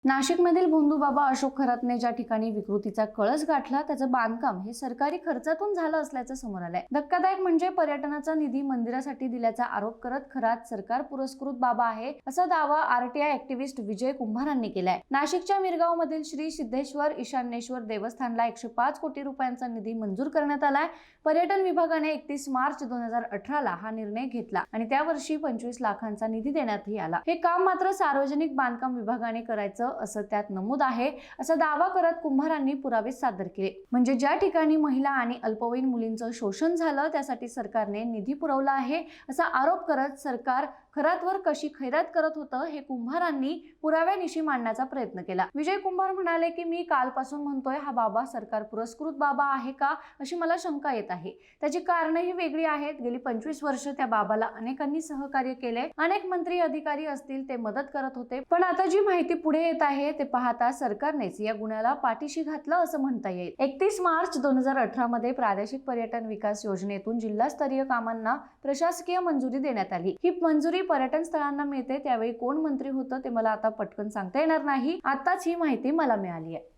नाशिकमधील भोंदूबाबा अशोक खरातने ज्या ठिकाणी विकृतीचा कळस गाठला त्याचं बांधकाम हे सरकारी खर्चातून झालं असल्याचं समोर आलंय। धक्कादायक म्हणजे पर्यटनाचा निधी मंदिरासाठी दिल्याचा आरोप करत खरात सरकार पुरस्कृत बाबा आहे असा दावा आरटीआय ऍक्टिव्हिस्ट विजय कुंभारांनी केलाय। नाशिकच्या मिरगाव मधील श्री सिद्धेश्वर ईशान्येश्वर देवस्थानला 105 कोटी रुपयांचा निधी मंजूर करण्यात आलाय। पर्यटन विभागाने 31 मार्च 2018 ला हा निर्णय घेतला आणि त्या वर्षी 25 लाखांचा निधी देण्यातही आला। हे काम मात्र सार्वजनिक बांधकाम विभागाने करायचं असं त्यात नमूद आहे असा दावा करत कुंभारांनी पुरावे सादर केले। म्हणजे ज्या ठिकाणी महिला आणि अल्पवयीन मुलींचं शोषण झालं त्यासाठी सरकारने निधी पुरवला आहे असा आरोप करत सरकार खरातवर कशी खैरात करत होतं हे कुंभारांनी पुराव्यानिशी मांडण्याचा प्रयत्न केला। विजय कुंभार म्हणाले की मी कालपासून म्हणतोय हा बाबा सरकार पुरस्कृत बाबा आहे का अशी मला शंका येत आहे। त्याची कारणंही वेगळी आहेत। गेली 25 वर्ष त्या बाबाला अनेकांनी सहकार्य केले, अनेक मंत्री अधिकारी असतील ते मदत करत होते, पण आता जी माहिती पुढे येत आहे ते पाहता सरकारनेच या गुन्ह्याला पाठीशी घातलं असं म्हणता येईल। 31 मार्च 2018 मध्ये प्रादेशिक पर्यटन विकास योजनेतून जिल्हास्तरीय कामांना प्रशासकीय मंजुरी देण्यात आली। ही मंजुरी पर्यटन स्थळांना मिळते त्यावेळी कोण मंत्री होतं ते मला आता पटकन सांगता येणार नाही। आताच ही माहिती मला मिळाली आहे।